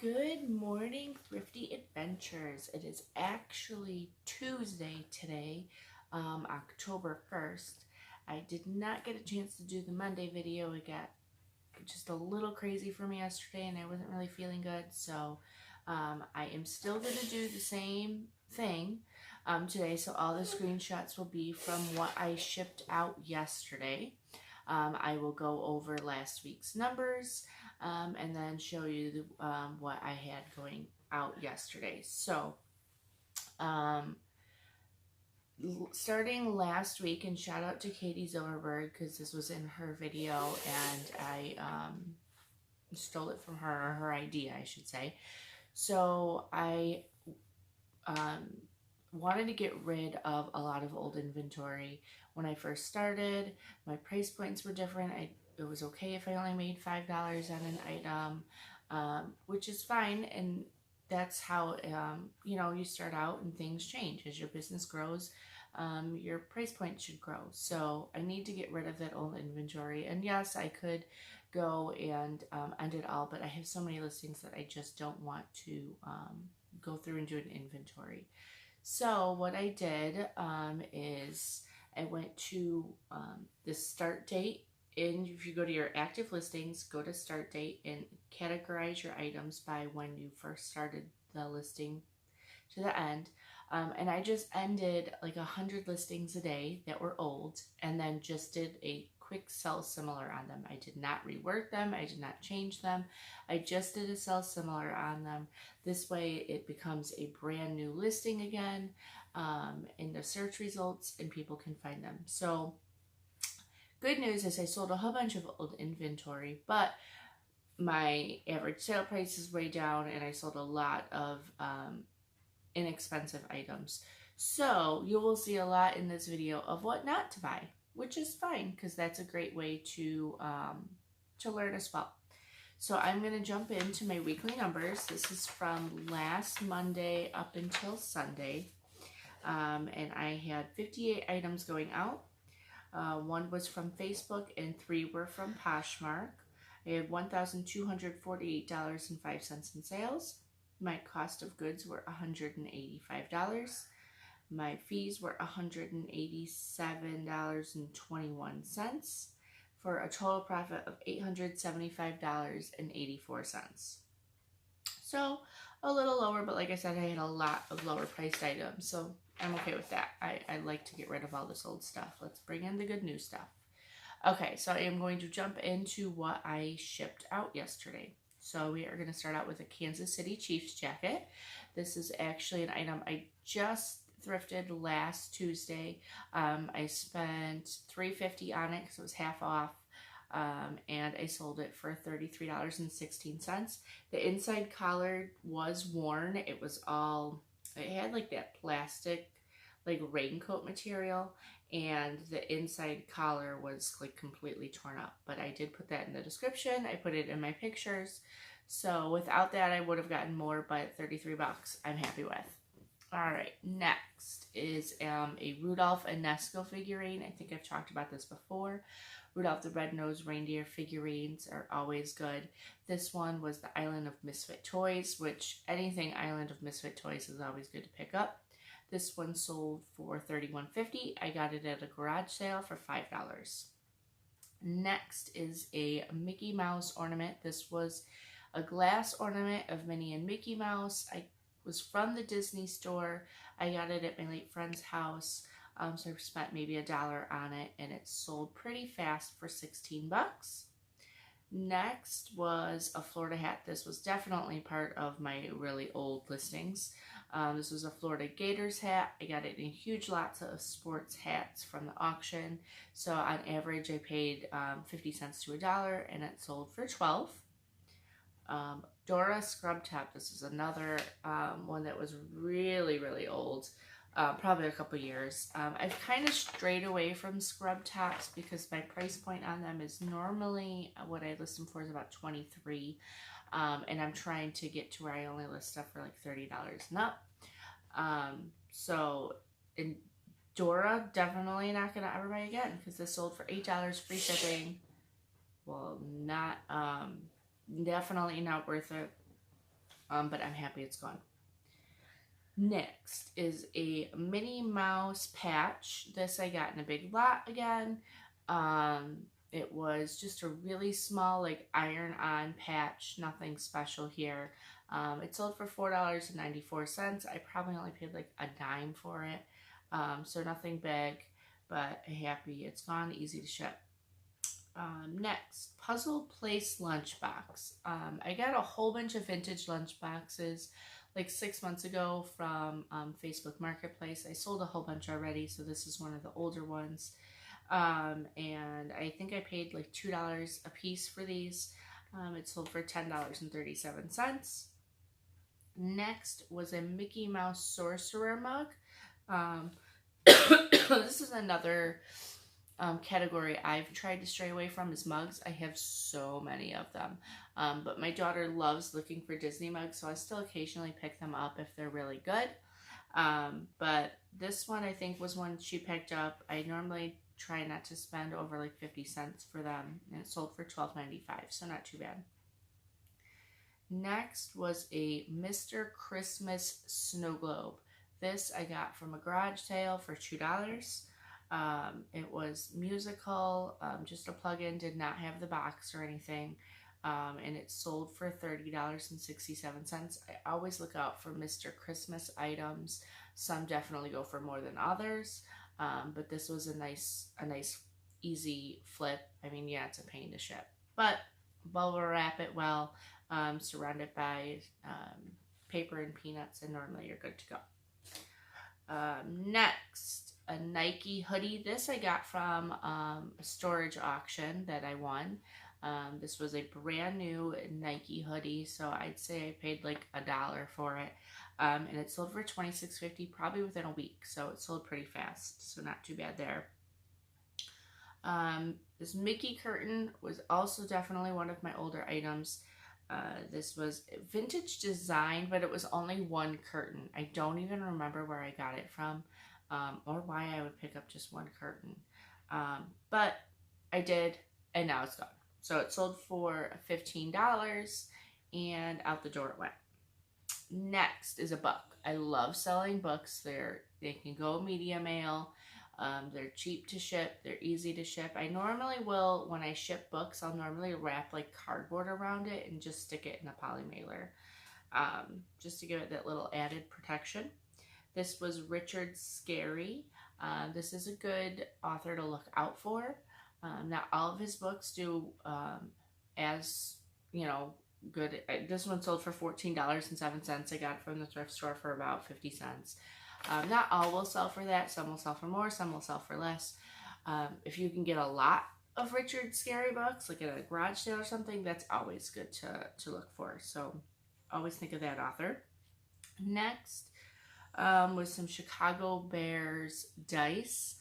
Good morning, Thrifty Adventures. It is actually Tuesday today, October 1st. I did not get a chance to do the Monday video. It got just a little crazy for me yesterday and I wasn't really feeling good. So I am still going to do the same thing today. So all the screenshots will be from what I shipped out yesterday. I will go over last week's numbers and then show you what I had going out yesterday. So, starting last week, and shout out to Katie Zillerberg because this was in her video and I stole it from her, or her idea, I should say. So I wanted to get rid of a lot of old inventory. When I first started, my price points were different. It was okay if I only made $5 on an item, which is fine, and that's how you start out and things change. As your business grows, your price point should grow. So I need to get rid of that old inventory, and yes, I could go and end it all, but I have so many listings that I just don't want to go through and do an inventory. So what I did is I went to the start date. And if you go to your active listings, go to start date and categorize your items by when you first started the listing to the end. And I just ended like 100 listings a day that were old and then just did a quick sell similar on them. I did not rework them. I did not change them. I just did a sell similar on them. This way it becomes a brand new listing again in the search results and people can find them. So good news is I sold a whole bunch of old inventory, but my average sale price is way down and I sold a lot of inexpensive items. So you will see a lot in this video of what not to buy, which is fine because that's a great way to learn as well. So I'm going to jump into my weekly numbers. This is from last Monday up until Sunday. And I had 58 items going out. One was from Facebook and 3 were from Poshmark. I had $1,248.05 in sales. My cost of goods were $185. My fees were $187.21 for a total profit of $875.84. So a little lower, but like I said, I had a lot of lower priced items, so I'm okay with that. I like to get rid of all this old stuff. Let's bring in the good new stuff. Okay, so I am going to jump into what I shipped out yesterday. So we are going to start out with a Kansas City Chiefs jacket. This is actually an item I just thrifted last Tuesday. I spent $3.50 on it because it was half off. And I sold it for $33.16. The inside collar was worn. It had like that plastic, like raincoat material, and the inside collar was like completely torn up. But I did put that in the description. I put it in my pictures. So without that, I would have gotten more, but 33 bucks I'm happy with. All right, next is a Rudolph Inesco figurine. I think I've talked about this before. Rudolph the Red-Nosed Reindeer figurines are always good. This one was the Island of Misfit Toys, which anything Island of Misfit Toys is always good to pick up. This one sold for $31.50. I got it at a garage sale for $5. Next is a Mickey Mouse ornament. This was a glass ornament of Minnie and Mickey Mouse. I was from the Disney store. I got it at my late friend's house. So I spent maybe $1 on it, and it sold pretty fast for 16 bucks. Next was a Florida hat. This was definitely part of my really old listings. This was a Florida Gators hat. I got it in huge lots of sports hats from the auction. So on average, I paid 50 cents to $1, and it sold for 12. Dora Scrub Top. This is another one that was really, really old. Probably a couple years. I've kind of strayed away from scrub tops because my price point on them is normally what I list them for is about $23. And I'm trying to get to where I only list stuff for like $30 and up. So in Dora, definitely not going to ever buy again because this sold for $8, free shipping. Well, not, definitely not worth it. but I'm happy it's gone. Next is a Minnie Mouse patch. This I got in a big lot again. It was just a really small, like, iron-on patch. Nothing special here. It sold for $4.94. I probably only paid like a dime for it. So nothing big, but happy it's gone, easy to ship. Next, Puzzle Place Lunchbox. I got a whole bunch of vintage lunchboxes like 6 months ago from Facebook Marketplace. I sold a whole bunch already, so this is one of the older ones. And I think I paid like $2 a piece for these. It sold for $10.37. Next was a Mickey Mouse Sorcerer mug. This is another category I've tried to stray away from, is mugs. I have so many of them. But my daughter loves looking for Disney mugs, so I still occasionally pick them up if they're really good. But this one I think was one she picked up. I normally try not to spend over like 50 cents for them, and it sold for $12.95, so not too bad. Next was a Mr. Christmas snow globe. This I got from a garage sale for $2. It was musical, just a plug-in, did not have the box or anything, and it sold for $30.67. I always look out for Mr. Christmas items. Some definitely go for more than others, but this was a nice easy flip. I mean, yeah, it's a pain to ship, but bubble wrap it well, surround it by paper and peanuts, and normally you're good to go. Next, a Nike hoodie. This I got from a storage auction that I won. This was a brand new Nike hoodie, so I'd say I paid like $1 for it. And it sold for $26.50 probably within a week, so it sold pretty fast, so not too bad there. This Micky Curtain was also definitely one of my older items. This was vintage design, but it was only one curtain. I don't even remember where I got it from, or why I would pick up just one curtain. But I did, and now it's gone. So it sold for $15, and out the door it went. Next is a book. I love selling books. They can go media mail. They're cheap to ship. They're easy to ship. I normally will, when I ship books, I'll normally wrap like cardboard around it and just stick it in a poly mailer, just to give it that little added protection. This was Richard Scarry. This is a good author to look out for. Not all of his books do as, you know, good. This one sold for $14.07. I got it from the thrift store for about 50 cents. Not all will sell for that. Some will sell for more, some will sell for less. If you can get a lot of Richard Scarry books, like at a garage sale or something, that's always good to look for. So always think of that author. Next was some Chicago Bears dice.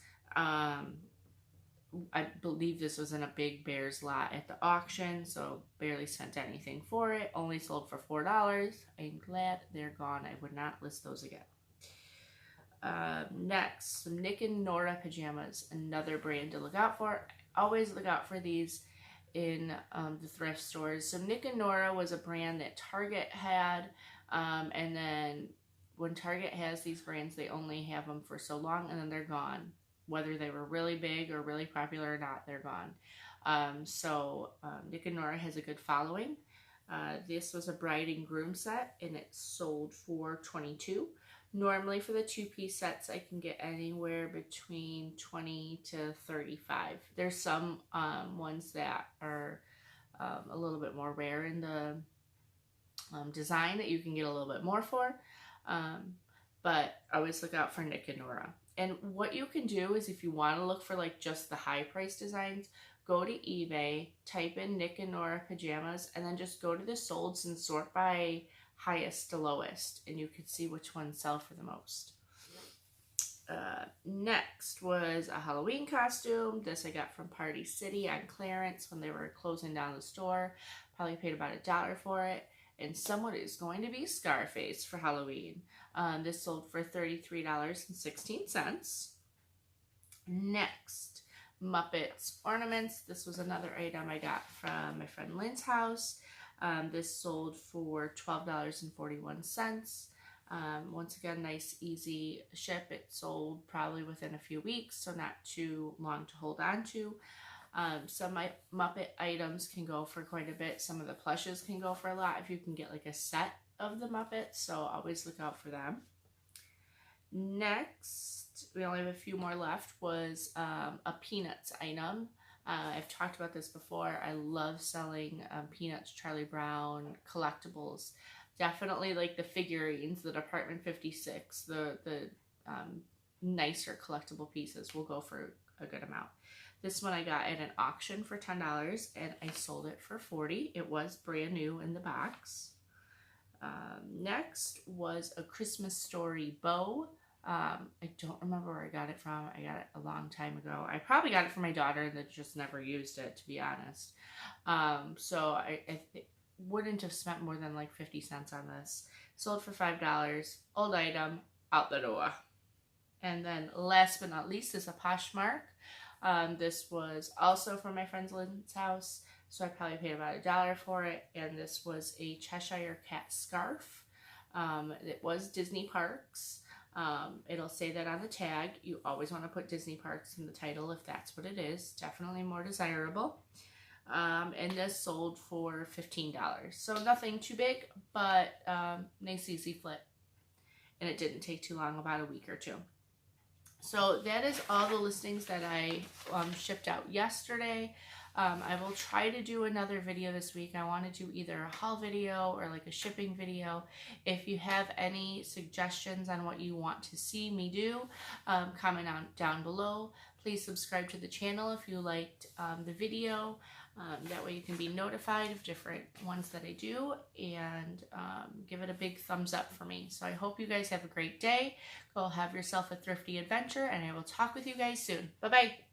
I believe this was in a big Bears lot at the auction, so barely spent anything for it. Only sold for $4. I'm glad they're gone. I would not list those again. Next, some Nick and Nora pajamas, another brand to look out for. I always look out for these in the thrift stores. So Nick and Nora was a brand that Target had, and then when Target has these brands, they only have them for so long, and then they're gone. Whether they were really big or really popular or not, they're gone. So Nick and Nora has a good following. This was a bride and groom set, and it sold for $22. Normally for the two-piece sets, I can get anywhere between $20 to $35. There's some ones that are a little bit more rare in the design that you can get a little bit more for. But I always look out for Nick and Nora. And what you can do is, if you want to look for like just the high price designs, go to eBay, type in Nick and Nora pajamas, and then just go to the solds and sort by highest to lowest, and you can see which ones sell for the most. Next was a Halloween costume. This I got from Party City on clearance when they were closing down the store. Probably paid about $1 for it. And someone is going to be Scarface for Halloween. This sold for $33.16. Next, Muppets Ornaments. This was another item I got from my friend Lynn's house. This sold for $12.41. Once again, nice, easy ship. It sold probably within a few weeks, so not too long to hold on to. Some Muppet items can go for quite a bit. Some of the plushes can go for a lot if you can get like a set of the Muppets, so always look out for them. Next, we only have a few more left, was a Peanuts item. I've talked about this before. I love selling Peanuts, Charlie Brown, collectibles. Definitely like the figurines, the Department 56, the nicer collectible pieces will go for a good amount. This one I got at an auction for $10 and I sold it for $40. It was brand new in the box. Next was a Christmas Story bow. I don't remember where I got it from. I got it a long time ago. I probably got it from my daughter and that just never used it, to be honest. So I wouldn't have spent more than like 50 cents on this. Sold for $5. Old item, out the door. And then last but not least is a Poshmark. This was also from my friend Lynn's house, so I probably paid about $1 for it. And this was a Cheshire Cat Scarf. It was Disney Parks. It'll say that on the tag. You always want to put Disney Parks in the title if that's what it is. Definitely more desirable. And this sold for $15. So nothing too big, but nice easy flip. And it didn't take too long, about a week or two. So that is all the listings that I shipped out yesterday. I will try to do another video this week. I want to do either a haul video or like a shipping video. If you have any suggestions on what you want to see me do, comment down below. Please subscribe to the channel if you liked the video. That way you can be notified of different ones that I do, and give it a big thumbs up for me. So I hope you guys have a great day. Go have yourself a thrifty adventure, and I will talk with you guys soon. Bye-bye.